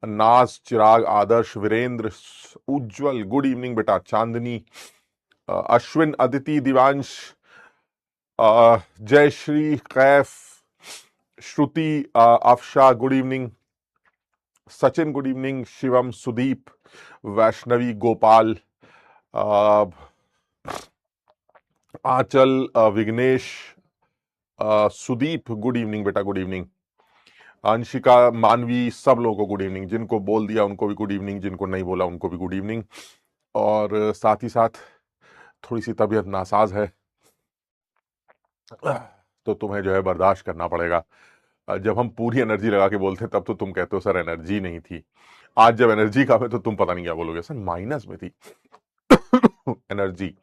नाज, Chirag, Adarsh, Virendra, Ujjwal, good evening बेटा, Chandni, Ashwin, Aditi, Divansh, Jayashree, Kaif, Shruti, Afsha, good evening, Sachin good evening, Shivam, Sudeep, Vaishnavi, Gopal, अ, आंचल, विघ्नेश, सुदीप गुड इवनिंग बेटा, गुड इवनिंग, अंशिका, मानवी, सब लोगों को गुड इवनिंग, जिनको बोल दिया उनको भी गुड इवनिंग, जिनको नहीं बोला उनको भी गुड इवनिंग। और साथ ही साथ थोड़ी सी तबीयत नासाज है तो तुम्हें जो है बर्दाश्त करना पड़ेगा। जब हम पूरी एनर्जी लगा के बोलते हैं तब तो तुम कहते हो सर एनर्जी नहीं थी। आज जब एनर्जी कम है तो तुम पता नहीं क्या बोलोगे, सर माइनस में थी energy.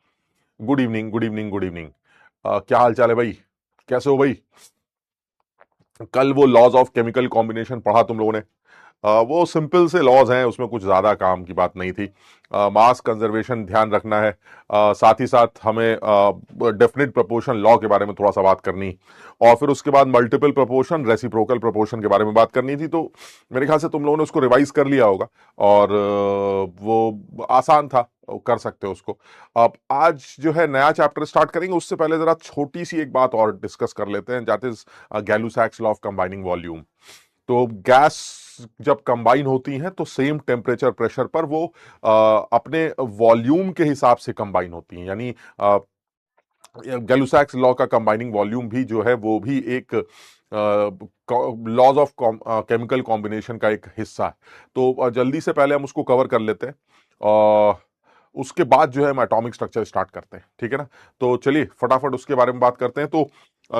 Good evening, good evening, good evening. क्या हाल चाल है भाई, कैसे हो भाई? कल वो लॉज ऑफ केमिकल कॉम्बिनेशन पढ़ा तुम लोगों ने? वो सिंपल से लॉज हैं, उसमें कुछ ज्यादा काम की बात नहीं थी। मास कंजर्वेशन ध्यान रखना है, साथ ही साथ हमें डेफिनेट प्रोपोर्शन लॉ के बारे में थोड़ा सा बात करनी, और फिर उसके बाद मल्टीपल प्रोपोर्शन, रेसिप्रोकल प्रोपोर्शन के बारे में बात करनी थी। तो मेरे ख्याल से तुम लोगों ने उसको रिवाइज कर लिया होगा और वो आसान था, कर सकते हो उसको। अब आज जो है नया चैप्टर स्टार्ट करेंगे, उससे पहले जरा छोटी सी एक बात और डिस्कस कर लेते हैं, that is Gay Lussac's law of combining volume. तो गैस जब कंबाइन होती हैं तो सेम टेम्परेचर प्रेशर पर वो अपने वॉल्यूम के हिसाब से कंबाइन होती हैं, यानी गैलू-सैक्स लॉ का कंबाइनिंग वॉल्यूम भी जो है वो भी एक लॉज ऑफ केमिकल कॉम्बिनेशन का एक हिस्सा है। तो जल्दी से पहले हम उसको कवर कर लेते हैं और उसके बाद जो है हम एटॉमिक स्ट्रक्चर स्टार्ट करते हैं, ठीक है ना? तो चलिए फटाफट उसके बारे में बात करते हैं। तो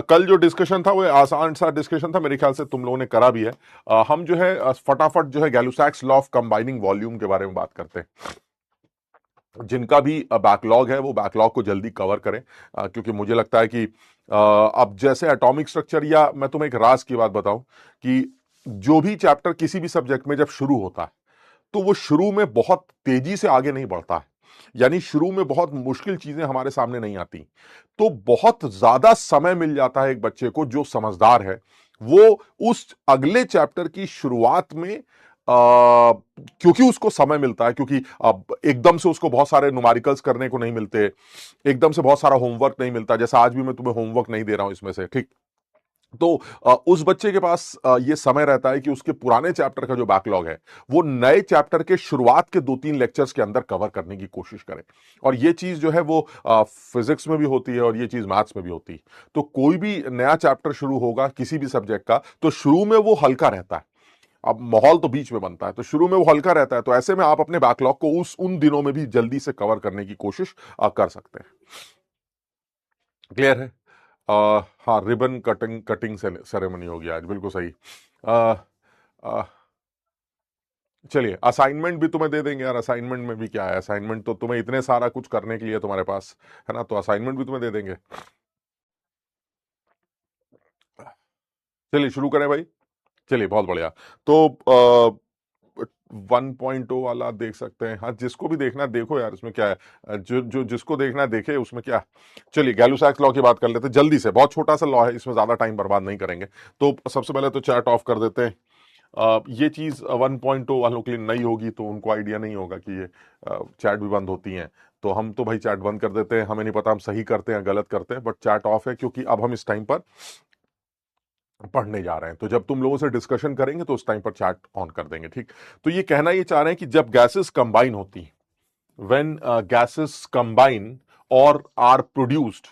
कल जो डिस्कशन था वो आसान सा डिस्कशन था, मेरे ख्याल से तुम लोगों ने करा भी है। हम जो है फटाफट जो है गैलू-सैक्स लॉ ऑफ कंबाइनिंग वॉल्यूम के बारे में बात करते हैं। जिनका भी बैकलॉग है वो बैकलॉग को जल्दी कवर करें, क्योंकि मुझे लगता है कि अब जैसे एटॉमिक स्ट्रक्चर, या मैं तुम्हें एक राज की बात बताऊं कि जो भी चैप्टर किसी भी सब्जेक्ट में जब शुरू होता है तो वो शुरू में बहुत तेजी से आगे नहीं बढ़ता है, यानी शुरू में बहुत मुश्किल चीजें हमारे सामने नहीं आती, तो बहुत ज्यादा समय मिल जाता है एक बच्चे को जो समझदार है, वो उस अगले चैप्टर की शुरुआत में क्योंकि उसको समय मिलता है, क्योंकि अब एकदम से उसको बहुत सारे न्यूमेरिकल्स करने को नहीं मिलते, एकदम से बहुत सारा होमवर्क नहीं मिलता, जैसा आज भी मैं तुम्हें होमवर्क नहीं दे रहा हूं इसमें से, ठीक? तो उस बच्चे के पास ये समय रहता है कि उसके पुराने चैप्टर का जो बैकलॉग है वो नए चैप्टर के शुरुआत के 2-3 लेक्चर्स के अंदर कवर करने की कोशिश करे। और ये चीज जो है वो फिजिक्स में भी होती है और ये चीज मैथ्स में भी होती है। तो कोई भी नया चैप्टर शुरू होगा किसी भी सब्जेक्ट का तो शुरू में वो हल्का रहता है, अब माहौल तो बीच में बनता है, तो शुरू में वो हल्का रहता है, तो ऐसे में आप अपने बैकलॉग को उन दिनों में भी जल्दी से कवर करने की कोशिश कर सकते हैं। क्लियर है? हाँ, रिबन कटिंग कटिंग सेरेमनी होगी आज, बिल्कुल सही। आ, आ, चलिए असाइनमेंट भी तुम्हें दे देंगे यार, असाइनमेंट में भी क्या है, असाइनमेंट तो तुम्हें इतने सारा कुछ करने के लिए तुम्हारे पास है ना, तो असाइनमेंट भी तुम्हें दे देंगे। चलिए शुरू करें भाई, चलिए बहुत बढ़िया। तो 1.0 वाला देख सकते हैं, हाँ जिसको भी देखना है देखो यार, इसमें क्या है, जो जो जिसको देखना है देखे, उसमें क्या है। चलिए गैलू-सैक्स लॉ की बात कर लेते हैं जल्दी से, बहुत छोटा सा लॉ है, इसमें ज्यादा टाइम बर्बाद नहीं करेंगे। तो सबसे पहले तो चैट ऑफ कर देते हैं। ये चीज 1.0 वालों के लिए नई होगी तो उनको आइडिया नहीं होगा कि ये चैट भी बंद होती हैं, तो हम तो भाई चैट बंद कर देते हैं, हमें नहीं पता हम सही करते हैं गलत करते हैं, बट चैट ऑफ है क्योंकि अब हम इस टाइम पर पढ़ने जा रहे हैं, तो जब तुम लोगों से डिस्कशन करेंगे तो उस टाइम पर चैट ऑन कर देंगे, ठीक? तो ये कहना ये चाह रहे हैं कि जब गैसेस कंबाइन होती, व्हेन गैसेस कंबाइन और आर प्रोड्यूस्ड,